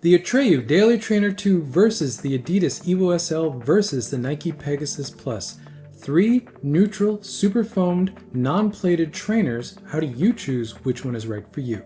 The Atreyu Daily Trainer 2 versus the Adidas Evo SL versus the Nike Pegasus Plus. 3 neutral, super foamed, non-plated trainers. How do you choose which one is right for you?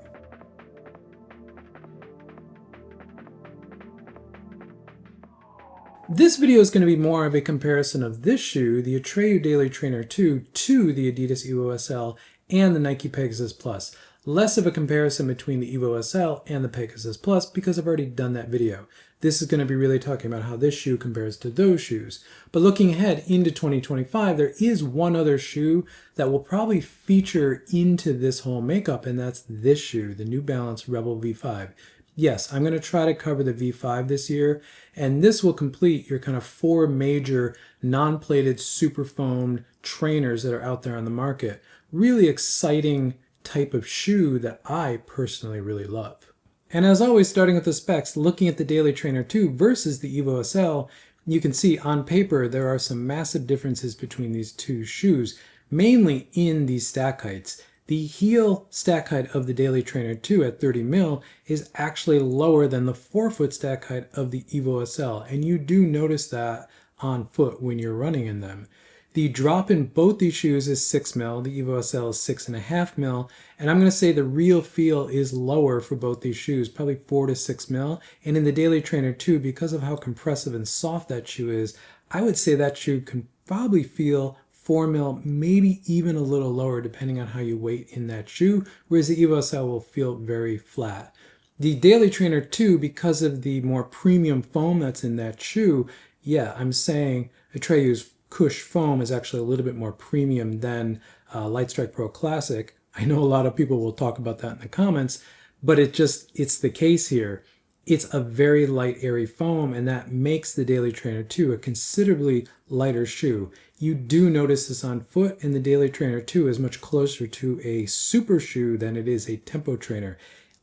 This video is going to be more of a comparison of this shoe, the Atreyu Daily Trainer 2, to the Adidas Evo SL and the Nike Pegasus Plus. Less of a comparison between the Evo SL and the Pegasus Plus because I've already done that video. This is going to be really talking about how this shoe compares to those shoes. But looking ahead into 2025, there is one other shoe that will probably feature into this whole makeup, and that's this shoe, the New Balance Rebel V5. Yes, I'm going to try to cover the V5 this year, and this will complete your kind of 4 major non-plated super foamed trainers that are out there on the market. Really exciting type of shoe that I personally really love. And as always, starting with the specs, looking at the Daily Trainer 2 versus the Evo SL, you can see on paper there are some massive differences between these two shoes, mainly in the stack heights. The heel stack height of the Daily Trainer 2 at 30 mil is actually lower than the forefoot stack height of the Evo SL, and you do notice that on foot when you're running in them. The drop in both these shoes is 6 mil, the Evo SL is 6.5 mil, and I'm going to say the real feel is lower for both these shoes, probably 4 to 6 mil, and in the Daily Trainer 2, because of how compressive and soft that shoe is, I would say that shoe can probably feel 4 mil, maybe even a little lower depending on how you weight in that shoe, whereas the Evo SL will feel very flat. The Daily Trainer 2, because of the more premium foam that's in that shoe, yeah, I'm saying Atreyu's Cush foam is actually a little bit more premium than Lightstrike Pro Classic. I know a lot of people will talk about that in the comments, but it's the case here. It's a very light, airy foam, and that makes the Daily Trainer 2 a considerably lighter shoe. You do notice this on foot, and the Daily Trainer 2 is much closer to a super shoe than it is a tempo trainer,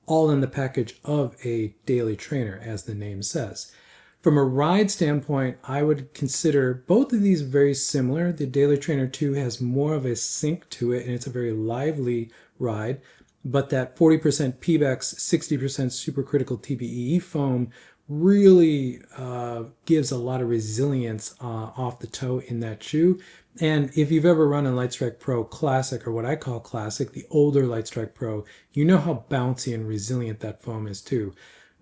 all in the package of a daily trainer, as the name says. From a ride standpoint, I would consider both of these very similar. The Daily Trainer 2 has more of a sink to it, and it's a very lively ride. But that 40% PBEX, 60% supercritical TPE foam really gives a lot of resilience off the toe in that shoe. And if you've ever run a Lightstrike Pro Classic, or what I call Classic, the older Lightstrike Pro, you know how bouncy and resilient that foam is too.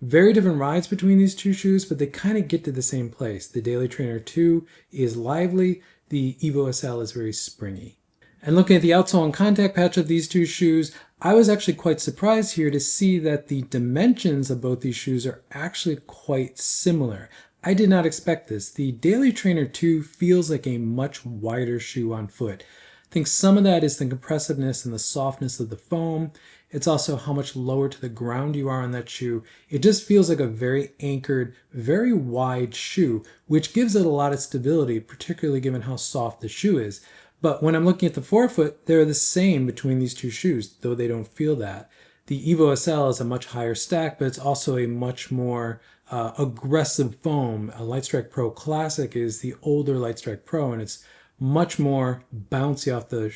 Very different rides between these two shoes, but they kind of get to the same place. The Daily Trainer 2 is lively, the Evo SL is very springy. And looking at the outsole and contact patch of these two shoes, I was actually quite surprised here to see that the dimensions of both these shoes are actually quite similar. I did not expect this. The Daily Trainer 2 feels like a much wider shoe on foot. I think some of that is the compressiveness and the softness of the foam. It's also how much lower to the ground you are on that shoe. It just feels like a very anchored, very wide shoe, which gives it a lot of stability, particularly given how soft the shoe is. But when I'm looking at the forefoot, they're the same between these two shoes, though they don't feel that. The Evo SL is a much higher stack, but it's also a much more aggressive foam. A Lightstrike Pro Classic is the older Lightstrike Pro, and it's much more bouncy off the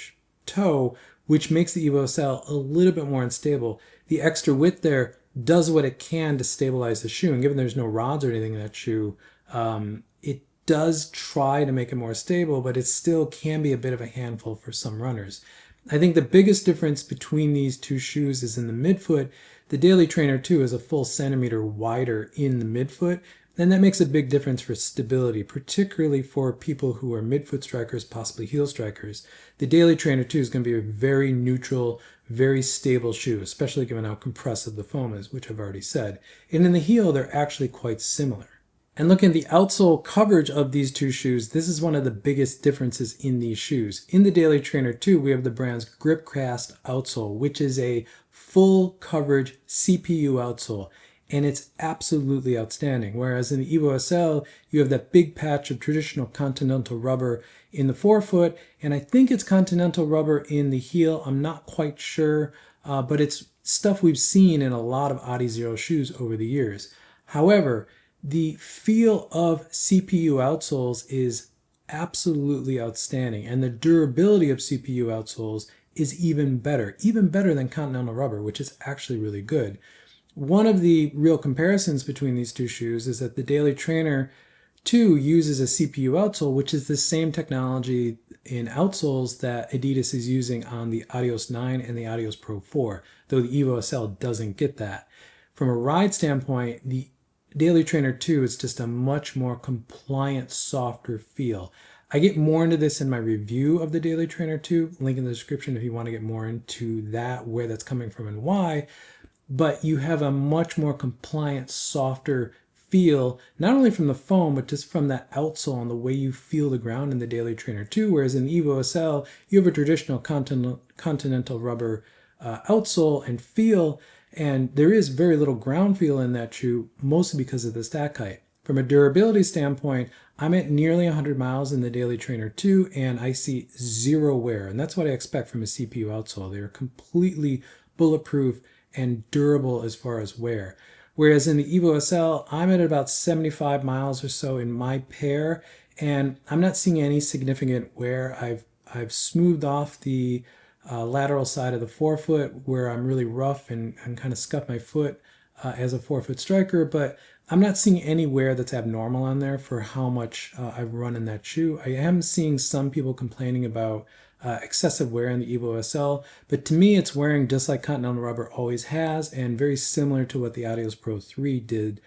toe, which makes the Evo SL a little bit more unstable. The extra width there does what it can to stabilize the shoe, and given there's no rods or anything in that shoe, it does try to make it more stable, but it still can be a bit of a handful for some runners. I think the biggest difference between these two shoes is in the midfoot. The Daily Trainer 2 is a full centimeter wider in the midfoot, and that makes a big difference for stability, particularly for people who are midfoot strikers, possibly heel strikers. The Daily Trainer 2 is going to be a very neutral, very stable shoe, especially given how compressive the foam is, which I've already said. And in the heel, they're actually quite similar. And looking at the outsole coverage of these two shoes, this is one of the biggest differences in these shoes. In the Daily Trainer 2, we have the brand's GripCast outsole, which is a full coverage CPU outsole, and it's absolutely outstanding. Whereas in the Evo SL, you have that big patch of traditional Continental rubber in the forefoot, and I think it's Continental rubber in the heel. I'm not quite sure, but it's stuff we've seen in a lot of Adizero shoes over the years. However, the feel of CPU outsoles is absolutely outstanding, and the durability of CPU outsoles is even better than Continental rubber, which is actually really good. one of the real comparisons between these two shoes is that the Daily Trainer 2 uses a CPU outsole, which is the same technology in outsoles that Adidas is using on the Adios 9 and the Adios Pro 4, though the Evo SL doesn't get that. From a ride standpoint, the Daily Trainer 2 is just a much more compliant, softer feel. I get more into this in my review of the Daily Trainer 2, link in the description if you want to get more into that, where that's coming from and why. But you have a much more compliant, softer feel, not only from the foam, but just from that outsole and the way you feel the ground in the Daily Trainer 2, whereas in the Evo SL, you have a traditional continental rubber outsole and feel, and there is very little ground feel in that shoe, mostly because of the stack height. From a durability standpoint, I'm at nearly 100 miles in the Daily Trainer 2, and I see zero wear, and that's what I expect from a CPU outsole. They're completely bulletproof and durable as far as wear. Whereas in the Evo SL, I'm at about 75 miles or so in my pair, and I'm not seeing any significant wear. I've smoothed off the lateral side of the forefoot where I'm really rough and kind of scuff my foot as a forefoot striker, but I'm not seeing any wear that's abnormal on there for how much I've run in that shoe. I am seeing some people complaining about excessive wear in the Evo SL, but to me it's wearing just like Continental Rubber always has, and very similar to what the Adios Pro 3 did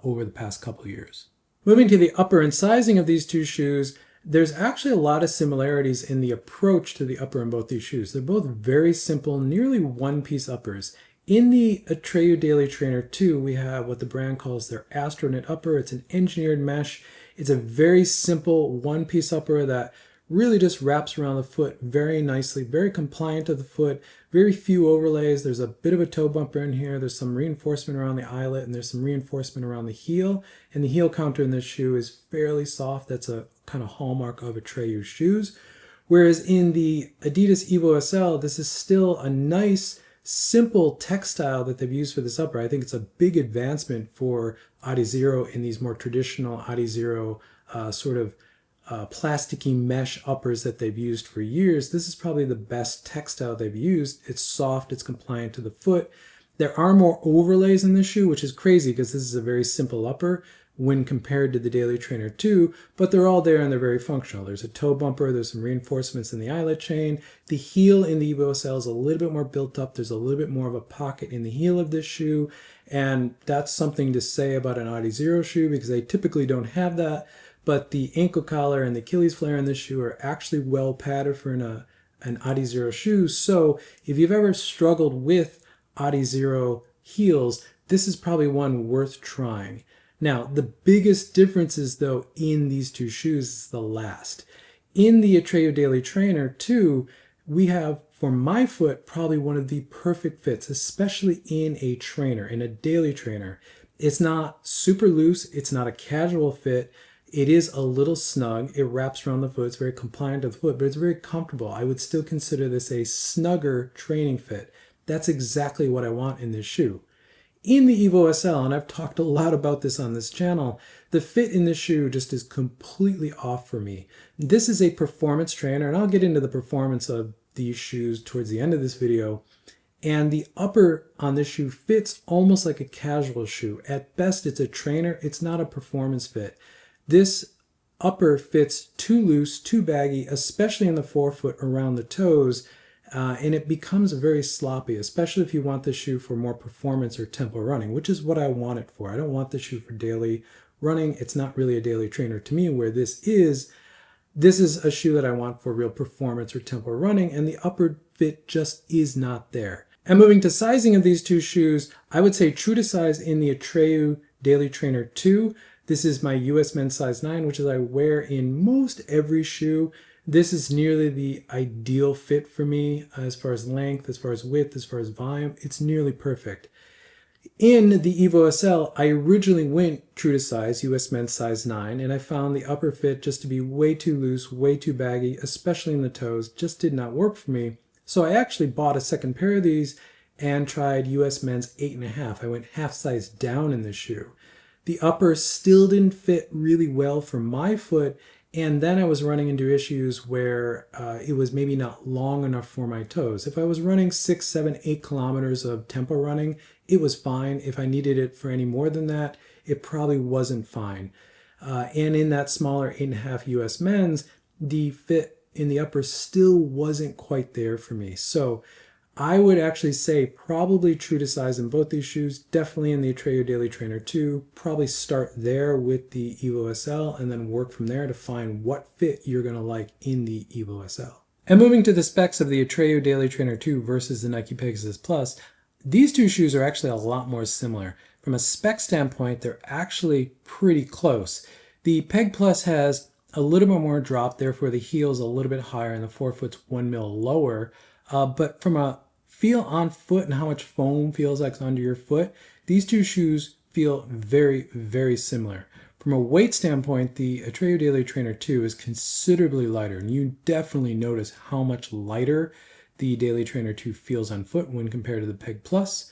over the past couple years. Moving to the upper and sizing of these two shoes, there's actually a lot of similarities in the approach to the upper in both these shoes. They're both very simple, nearly one-piece uppers. In the Atreyu Daily Trainer 2, we have what the brand calls their Astronaut upper. It's an engineered mesh. It's a very simple one-piece upper that really just wraps around the foot very nicely, very compliant to the foot, very few overlays. There's a bit of a toe bumper in here. There's some reinforcement around the eyelet, and there's some reinforcement around the heel. And the heel counter in this shoe is fairly soft. That's a kind of hallmark of Atreyu shoes. Whereas in the Adidas Evo SL, this is still a nice, simple textile that they've used for this upper. I think it's a big advancement for Adizero in these more traditional Adizero sort of plasticky mesh uppers that they've used for years. This is probably the best textile they've used. It's soft, it's compliant to the foot. There are more overlays in this shoe, which is crazy because this is a very simple upper when compared to the Daily Trainer 2, but they're all there and they're very functional. There's a toe bumper, there's some reinforcements in the eyelet chain. The heel in the Evo SL is a little bit more built up. There's a little bit more of a pocket in the heel of this shoe, and that's something to say about an Adizero shoe because they typically don't have that. But the ankle collar and the Achilles flare in this shoe are actually well padded for an Adizero shoe. So if you've ever struggled with Adizero heels, this is probably one worth trying. Now, the biggest differences, though, in these two shoes is the last. In the Atreyu Daily Trainer 2, we have, for my foot, probably one of the perfect fits, especially in a trainer, in a daily trainer. It's not super loose. It's not a casual fit. It is a little snug. It wraps around the foot. It's very compliant to the foot, but it's very comfortable. I would still consider this a snugger training fit. That's exactly what I want in this shoe. In the Evo SL, and I've talked a lot about this on this channel, the fit in this shoe just is completely off for me. This is a performance trainer, and I'll get into the performance of these shoes towards the end of this video. And the upper on this shoe fits almost like a casual shoe. At best, it's a trainer. It's not a performance fit. This upper fits too loose, too baggy, especially in the forefoot around the toes, and it becomes very sloppy, especially if you want the shoe for more performance or tempo running, which is what I want it for. I don't want the shoe for daily running. It's not really a daily trainer to me, where this is a shoe that I want for real performance or tempo running, and the upper fit just is not there. And moving to sizing of these two shoes, I would say true to size in the Atreyu Daily Trainer 2. This is my US men's size 9, which is I wear in most every shoe. This is nearly the ideal fit for me as far as length, as far as width, as far as volume. It's nearly perfect. In the Evo SL, I originally went true to size, US men's size 9, and I found the upper fit just to be way too loose, way too baggy, especially in the toes. Just did not work for me. So I actually bought a second pair of these and tried US men's 8.5. I went half size down in this shoe. The upper still didn't fit really well for my foot, And then I was running into issues where it was maybe not long enough for my toes. If I was running 6, 7, 8 kilometers of tempo running, it was fine. If I needed it for any more than that, it probably wasn't fine. And in that smaller 8.5 US men's, the fit in the upper still wasn't quite there for me. So I would actually say probably true to size in both these shoes, definitely in the Atreyu Daily Trainer 2. Probably start there with the Evo SL and then work from there to find what fit you're going to like in the Evo SL. And moving to the specs of the Atreyu Daily Trainer 2 versus the Nike Pegasus Plus, these two shoes are actually a lot more similar. From a spec standpoint, they're actually pretty close. The Peg Plus has a little bit more drop, therefore the heel's a little bit higher and the forefoot's 1 mil lower. But from a feel on foot and how much foam feels like under your foot, these two shoes feel very, very similar. From a weight standpoint, the Atreyu Daily Trainer 2 is considerably lighter, and you definitely notice how much lighter the Daily Trainer 2 feels on foot when compared to the Peg Plus.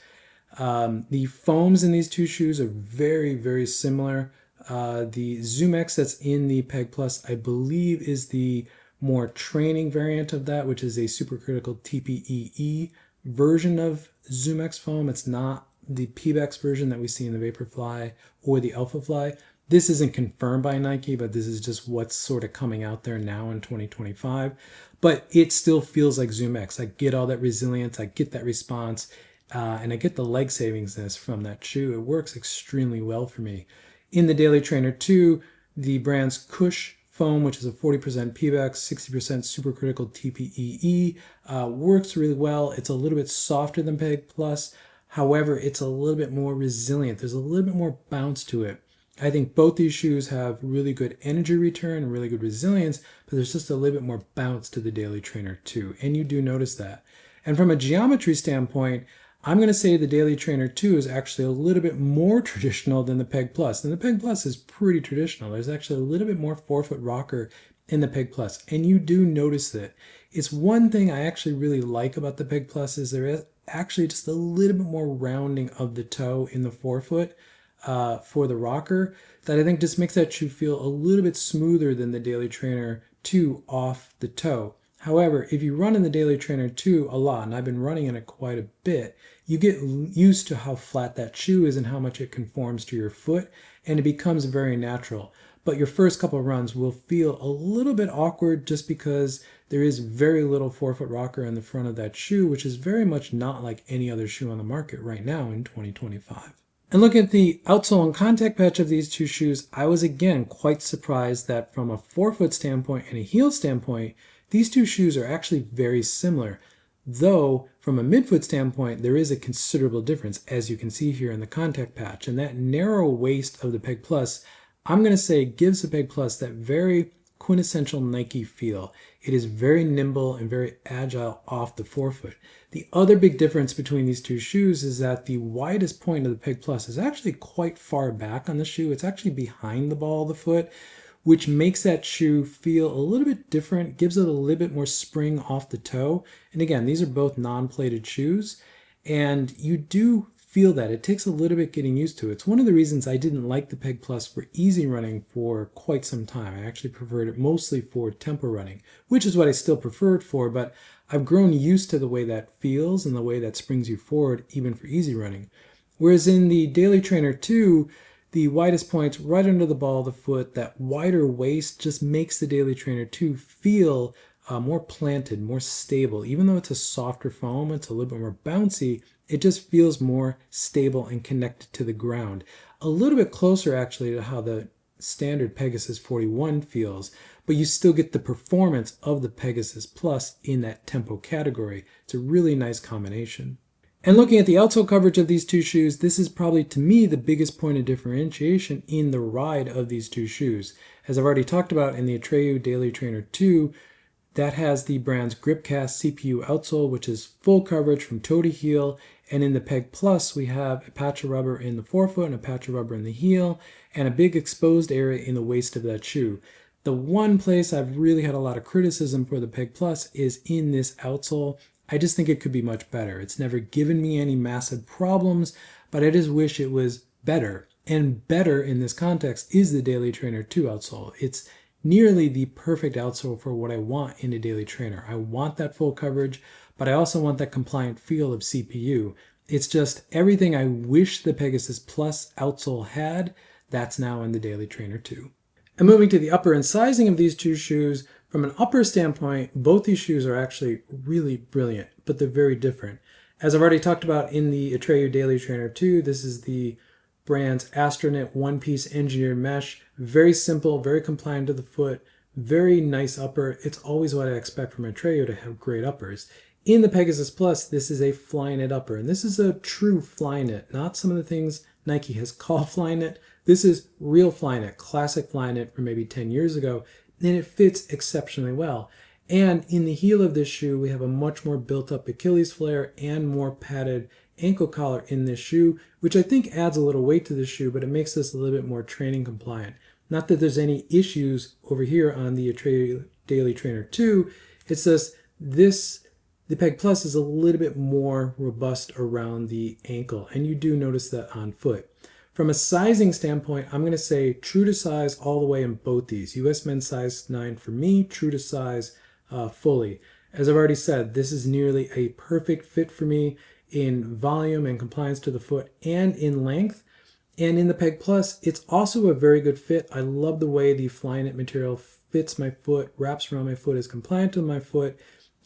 The foams in these two shoes are very, very similar. The ZoomX that's in the Peg Plus, I believe, is the more training variant of that, which is a supercritical TPEE version of ZoomX foam. It's not the PBEX version that we see in the Vaporfly or the Alphafly. This isn't confirmed by Nike, but this is just what's sort of coming out there now in 2025. But it still feels like ZoomX. I get all that resilience, I get that response, and I get the leg savingness from that shoe. It works extremely well for me. In the Daily Trainer 2, the brand's Cush foam, which is a 40% PBEX, 60% supercritical TPEE, works really well. It's a little bit softer than Peg Plus. However, it's a little bit more resilient. There's a little bit more bounce to it. I think both these shoes have really good energy return and really good resilience, but there's just a little bit more bounce to the Daily Trainer 2, and you do notice that. And from a geometry standpoint, I'm going to say the Daily Trainer 2 is actually a little bit more traditional than the Peg Plus. And the Peg Plus is pretty traditional. There's actually a little bit more forefoot rocker in the Peg Plus, and you do notice that. It's one thing I actually really like about the Peg Plus is there is actually just a little bit more rounding of the toe in the forefoot for the rocker that I think just makes that shoe feel a little bit smoother than the Daily Trainer 2 off the toe. However, if you run in the Daily Trainer 2 a lot, and I've been running in it quite a bit, you get used to how flat that shoe is and how much it conforms to your foot, and it becomes very natural. But your first couple of runs will feel a little bit awkward just because there is very little forefoot rocker in the front of that shoe, which is very much not like any other shoe on the market right now in 2025. And looking at the outsole and contact patch of these two shoes, I was again quite surprised that from a forefoot standpoint and a heel standpoint, these two shoes are actually very similar, though from a midfoot standpoint, there is a considerable difference, as you can see here in the contact patch. And that narrow waist of the Peg Plus, I'm going to say gives the Peg Plus that very quintessential Nike feel. It is very nimble and very agile off the forefoot. The other big difference between these two shoes is that the widest point of the Peg Plus is actually quite far back on the shoe. It's actually behind the ball of the foot, which makes that shoe feel a little bit different, gives it a little bit more spring off the toe. And again, these are both non-plated shoes, and you do feel that. It takes a little bit getting used to. It's one of the reasons I didn't like the Peg Plus for easy running for quite some time. I actually preferred it mostly for tempo running, which is what I still prefer it for, but I've grown used to the way that feels and the way that springs you forward even for easy running. Whereas in the Daily Trainer 2, the widest points right under the ball of the foot, that wider waist just makes the Daily Trainer 2 feel more planted, more stable. Even though it's a softer foam, it's a little bit more bouncy, it just feels more stable and connected to the ground. A little bit closer actually to how the standard Pegasus 41 feels, but you still get the performance of the Pegasus Plus in that tempo category. It's a really nice combination. And looking at the outsole coverage of these two shoes, this is probably to me the biggest point of differentiation in the ride of these two shoes. As I've already talked about in the Atreyu Daily Trainer 2, that has the brand's Gripcast CPU outsole, which is full coverage from toe to heel. And in the Peg Plus, we have a patch of rubber in the forefoot and a patch of rubber in the heel, and a big exposed area in the waist of that shoe. The one place I've really had a lot of criticism for the Peg Plus is in this outsole. I just think it could be much better. It's never given me any massive problems, but I just wish it was better. And better in this context is the Daily Trainer 2 outsole. It's nearly the perfect outsole for what I want in a daily trainer. I want that full coverage, but I also want that compliant feel of CPU. It's just everything I wish the Pegasus Plus outsole had, that's now in the Daily Trainer 2. And moving to the upper and sizing of these two shoes, from an upper standpoint, both these shoes are actually really brilliant, but they're very different. As I've already talked about in the Atreyu Daily Trainer 2, this is the brand's Astronet one-piece engineered mesh. Very simple, very compliant to the foot, very nice upper. It's always what I expect from Atreyu to have great uppers. In the Pegasus Plus, this is a Flyknit upper, and this is a true Flyknit, not some of the things Nike has called Flyknit. This is real Flyknit, classic Flyknit from maybe 10 years ago, and it fits exceptionally well. And in the heel of this shoe, we have a much more built-up Achilles flare and more padded ankle collar in this shoe, which I think adds a little weight to the shoe, but it makes this a little bit more training compliant. Not that there's any issues over here on the Atreyu Daily Trainer 2, it's just the Peg Plus is a little bit more robust around the ankle, and you do notice that on foot. From a sizing standpoint, I'm going to say true to size all the way in both these. US men's size 9 for me, true to size fully. As I've already said, this is nearly a perfect fit for me in volume and compliance to the foot and in length. And in the Peg Plus, it's also a very good fit. I love the way the Flyknit material fits my foot, wraps around my foot, is compliant to my foot.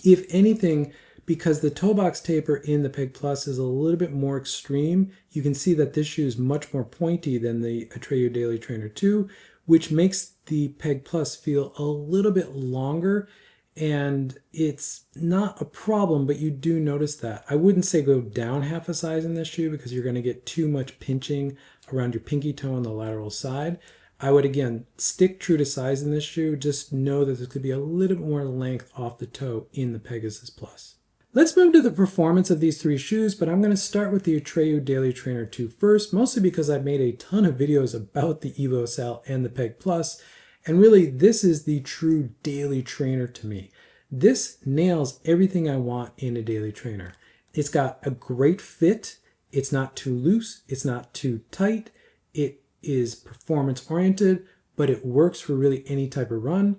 If anything, because the toe box taper in the Peg Plus is a little bit more extreme, you can see that this shoe is much more pointy than the Atreyu Daily Trainer 2, which makes the Peg Plus feel a little bit longer. And it's not a problem, but you do notice that. I wouldn't say go down half a size in this shoe because you're going to get too much pinching around your pinky toe on the lateral side. I would, again, stick true to size in this shoe. Just know that there could be a little bit more length off the toe in the Pegasus Plus. Let's move to the performance of these three shoes, but I'm going to start with the Atreyu Daily Trainer 2 first, mostly because I've made a ton of videos about the Evo SL and the Peg Plus. And really, this is the true daily trainer to me. This nails everything I want in a daily trainer. It's got a great fit. It's not too loose. It's not too tight. It is performance oriented, but it works for really any type of run.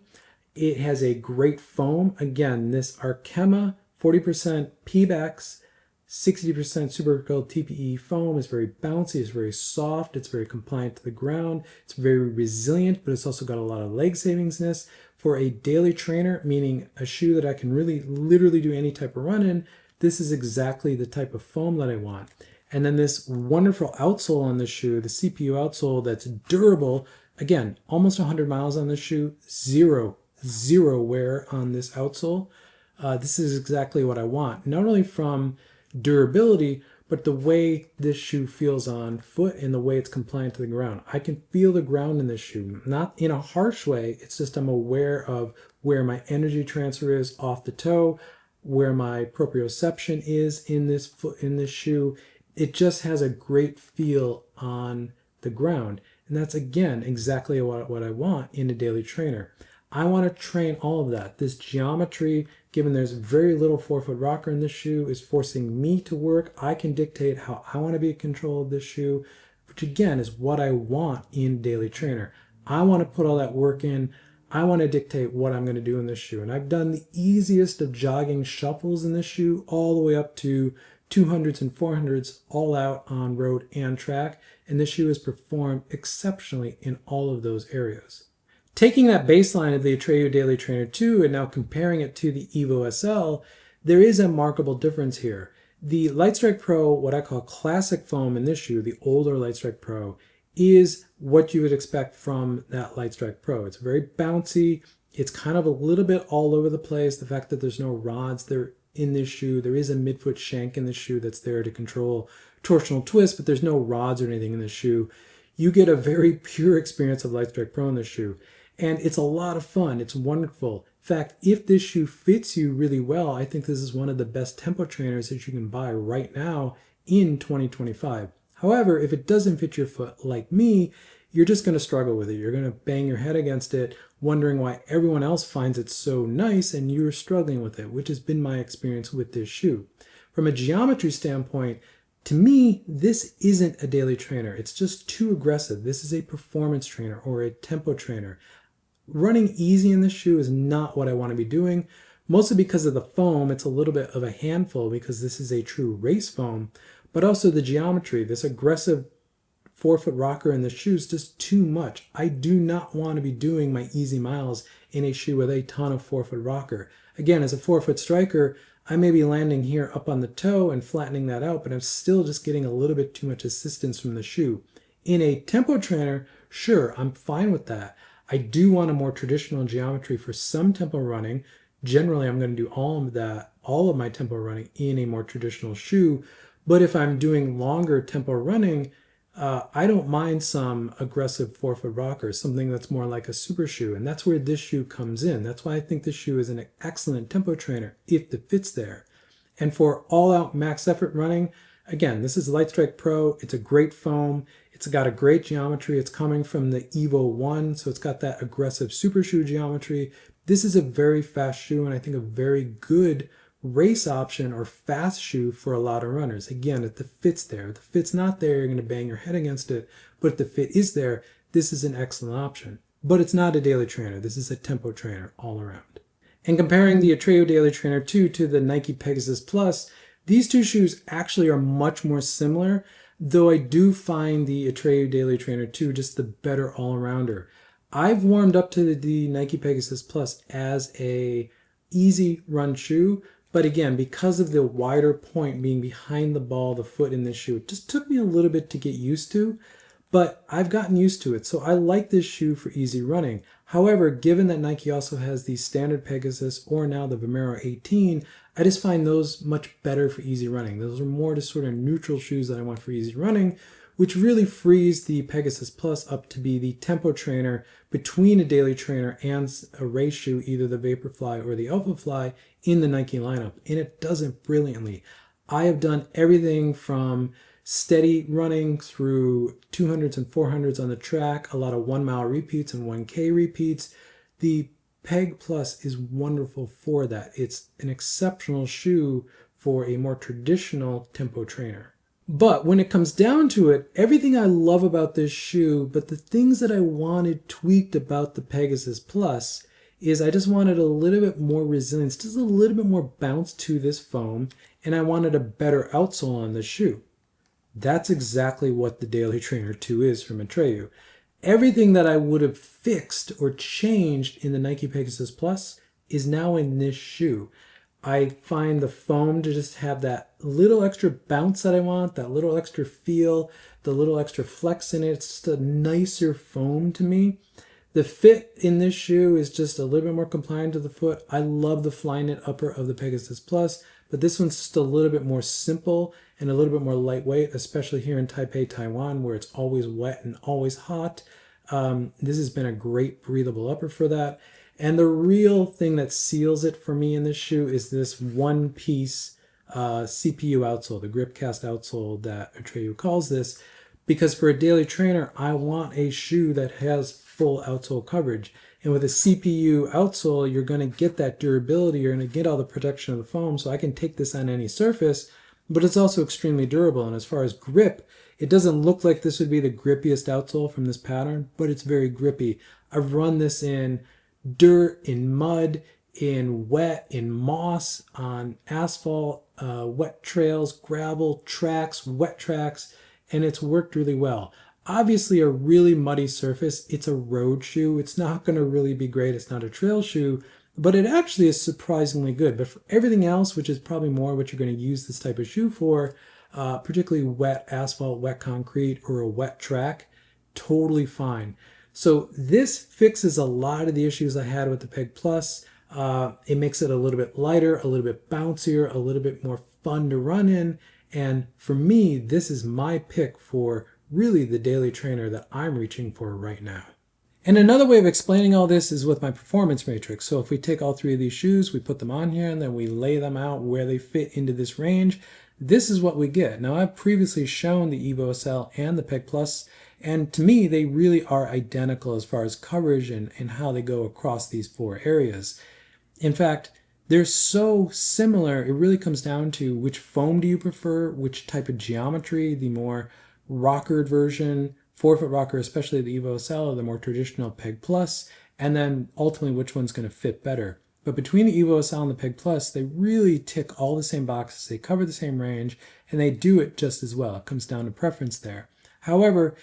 It has a great foam. Again, this Arkema 40% Pebax, 60% supercritical TPE foam is very bouncy, it's very soft, it's very compliant to the ground, it's very resilient, but it's also got a lot of leg savingsness. For a daily trainer, meaning a shoe that I can really literally do any type of run in, this is exactly the type of foam that I want. And then this wonderful outsole on this shoe, the CPU outsole that's durable. Again, almost 100 miles on this shoe, zero wear on this outsole. This is exactly what I want, not only from durability, but the way this shoe feels on foot and the way it's compliant to the ground. I can feel the ground in this shoe, not in a harsh way. It's just I'm aware of where my energy transfer is off the toe, where my proprioception is in this foot, in this shoe. It just has a great feel on the ground. And that's, again, exactly what I want in a daily trainer. I want to train all of that. This geometry, given there's very little forefoot rocker in this shoe, is forcing me to work. I can dictate how I want to be in control of this shoe, which again is what I want in daily trainer. I want to put all that work in. I want to dictate what I'm going to do in this shoe. And I've done the easiest of jogging shuffles in this shoe all the way up to 200s and 400s all out on road and track. And this shoe has performed exceptionally in all of those areas. Taking that baseline of the Atreyu Daily Trainer 2 and now comparing it to the Evo SL, there is a markable difference here. The Lightstrike Pro, what I call classic foam in this shoe, the older Lightstrike Pro, is what you would expect from that Lightstrike Pro. It's very bouncy. It's kind of a little bit all over the place. The fact that there's no rods there in this shoe. There is a midfoot shank in the shoe that's there to control torsional twist, but there's no rods or anything in the shoe. You get a very pure experience of Lightstrike Pro in this shoe. And it's a lot of fun. It's wonderful. In fact, if this shoe fits you really well, I think this is one of the best tempo trainers that you can buy right now in 2025. However, if it doesn't fit your foot like me, you're just going to struggle with it. You're going to bang your head against it, wondering why everyone else finds it so nice and you're struggling with it, which has been my experience with this shoe. From a geometry standpoint, to me, this isn't a daily trainer. It's just too aggressive. This is a performance trainer or a tempo trainer. running easy in this shoe is not what I want to be doing, mostly because of the foam. It's a little bit of a handful because this is a true race foam, but also the geometry, this aggressive forefoot rocker in the shoe is just too much. I do not want to be doing my easy miles in a shoe with a ton of forefoot rocker. Again, as a forefoot striker, I may be landing here up on the toe and flattening that out, but I'm still just getting a little bit too much assistance from the shoe. In a tempo trainer, sure, I'm fine with that. I do want a more traditional geometry for some tempo running. Generally, I'm going to do all of my tempo running in a more traditional shoe. But if I'm doing longer tempo running, I don't mind some aggressive forefoot rocker, something that's more like a super shoe. And that's where this shoe comes in. That's why I think this shoe is an excellent tempo trainer if the fit's there. And for all-out max effort running, again, this is Lightstrike Pro. It's a great foam. It's got a great geometry. It's coming from the Evo 1, so it's got that aggressive super shoe geometry. This is a very fast shoe, and I think a very good race option or fast shoe for a lot of runners. Again, if the fit's there. If the fit's not there, you're going to bang your head against it. But if the fit is there, this is an excellent option. But it's not a daily trainer. This is a tempo trainer all around. And comparing the Atreyu Daily Trainer 2 to the Nike Pegasus Plus, these two shoes actually are much more similar, though I do find the Atreyu Daily Trainer 2 just the better all-arounder. I've warmed up to the Nike Pegasus Plus as a easy run shoe, but again, because of the wider point being behind the ball, the foot in this shoe, it just took me a little bit to get used to, but I've gotten used to it. So I like this shoe for easy running. However, given that Nike also has the standard Pegasus or now the Vomero 18, I just find those much better for easy running. Those are more just sort of neutral shoes that I want for easy running, which really frees the Pegasus Plus up to be the tempo trainer between a daily trainer and a race shoe, either the Vaporfly or the Alphafly in the Nike lineup. And it does it brilliantly. I have done everything from steady running through 200s and 400s on the track, a lot of 1 mile repeats and 1K repeats. The Peg Plus is wonderful for that. It's an exceptional shoe for a more traditional tempo trainer. But when it comes down to it, everything I love about this shoe, but the things that I wanted tweaked about the Pegasus Plus is I just wanted a little bit more resilience, just a little bit more bounce to this foam, and I wanted a better outsole on the shoe. That's exactly what the Daily Trainer 2 is from Atreyu. Everything that I would have fixed or changed in the Nike Pegasus Plus is now in this shoe. I find the foam to just have that little extra bounce that I want, that little extra feel, the little extra flex in it. It's just a nicer foam to me. The fit in this shoe is just a little bit more compliant to the foot. I love the Flyknit upper of the Pegasus Plus, but this one's just a little bit more simple and a little bit more lightweight, especially here in Taipei, Taiwan, where it's always wet and always hot. This has been a great breathable upper for that. And the real thing that seals it for me in this shoe is this one-piece CPU outsole, the grip cast outsole that Atreyu calls this, because for a daily trainer, I want a shoe that has full outsole coverage. And with a CPU outsole, you're going to get that durability, you're going to get all the protection of the foam, so I can take this on any surface, but it's also extremely durable. And as far as grip, it doesn't look like this would be the grippiest outsole from this pattern, but it's very grippy. I've run this in dirt, in mud, in wet, in moss, on asphalt, wet trails, gravel, tracks, wet tracks, and it's worked really well. Obviously a really muddy surface, it's a road shoe. It's not going to really be great. It's not a trail shoe, but it actually is surprisingly good. But for everything else, which is probably more what you're going to use this type of shoe for, particularly wet asphalt, wet concrete, or a wet track, totally fine. So this fixes a lot of the issues I had with the Peg Plus. It makes it a little bit lighter, a little bit bouncier, a little bit more fun to run in. And for me, this is my pick for really the daily trainer that I'm reaching for right now. And another way of explaining all this is with my performance matrix. So if we take all three of these shoes, we put them on here, and then we lay them out where they fit into this range, this is what we get. Now, I've previously shown the Evo SL and the Peg Plus, and to me, they really are identical as far as coverage and how they go across these four areas. In fact, they're so similar, it really comes down to which foam do you prefer, which type of geometry, the more rockered version, forefoot rocker, especially the Evo SL, or the more traditional Peg Plus, and then ultimately which one's going to fit better. But between the Evo SL and the Peg Plus, they really tick all the same boxes, they cover the same range, and they do it just as well. It comes down to preference there. However,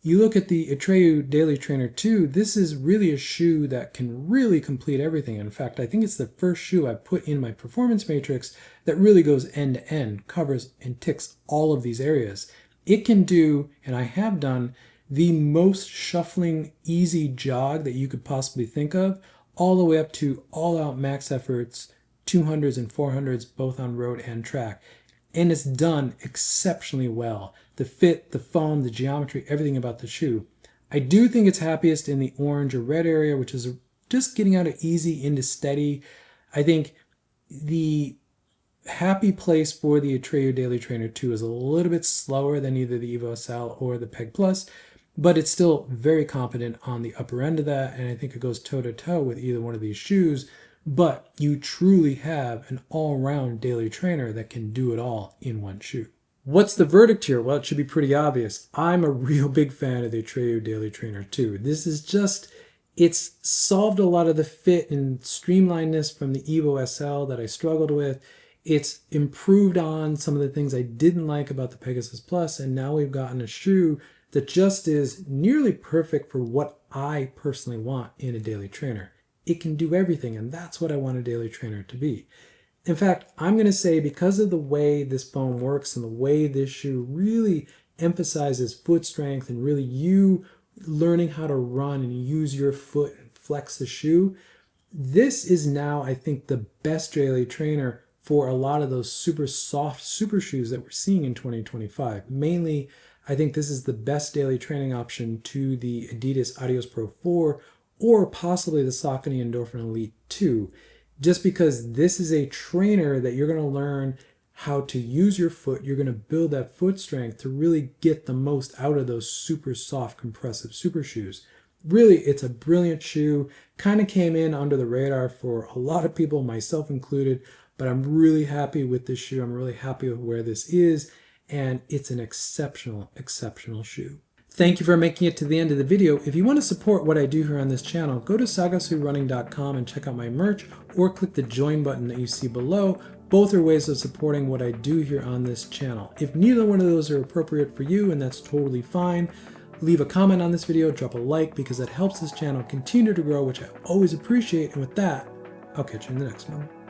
you look at the Atreyu Daily Trainer 2, this is really a shoe that can really complete everything. In fact, I think it's the first shoe I put in my performance matrix that really goes end to end, covers and ticks all of these areas. It can do, and I have done, the most shuffling, easy jog that you could possibly think of, all the way up to all-out max efforts, 200s and 400s, both on road and track. And it's done exceptionally well. The fit, the foam, the geometry, everything about the shoe. I do think it's happiest in the orange or red area, which is just getting out of easy into steady. I think the happy place for the Atreyu Daily Trainer 2 is a little bit slower than either the Evo SL or the Peg Plus, but it's still very competent on the upper end of that, and I think it goes toe-to-toe with either one of these shoes. But you truly have an all-round daily trainer that can do it all in one shoe. What's the verdict here? Well, it should be pretty obvious. I'm a real big fan of the Atreyu Daily Trainer 2. This is just, it's solved a lot of the fit and streamlinedness from the Evo SL that I struggled with. It's improved on some of the things I didn't like about the Pegasus Plus, and now we've gotten a shoe that just is nearly perfect for what I personally want in a daily trainer. It can do everything, and that's what I want a daily trainer to be. In fact, I'm going to say because of the way this foam works and the way this shoe really emphasizes foot strength and really you learning how to run and use your foot and flex the shoe, this is now, I think, the best daily trainer for a lot of those super soft super shoes that we're seeing in 2025. Mainly, I think this is the best daily training option to the Adidas Adios Pro 4 or possibly the Saucony Endorphin Elite 2, just because this is a trainer that you're going to learn how to use your foot. You're going to build that foot strength to really get the most out of those super soft compressive super shoes. Really, it's a brilliant shoe. Kind of came in under the radar for a lot of people, myself included, but I'm really happy with this shoe. I'm really happy with where this is, and it's an exceptional, exceptional shoe. Thank you for making it to the end of the video. If you want to support what I do here on this channel, go to sagasurunning.com and check out my merch, or click the join button that you see below. Both are ways of supporting what I do here on this channel. If neither one of those are appropriate for you, and that's totally fine, leave a comment on this video, drop a like, because that helps this channel continue to grow, which I always appreciate. And with that, I'll catch you in the next one.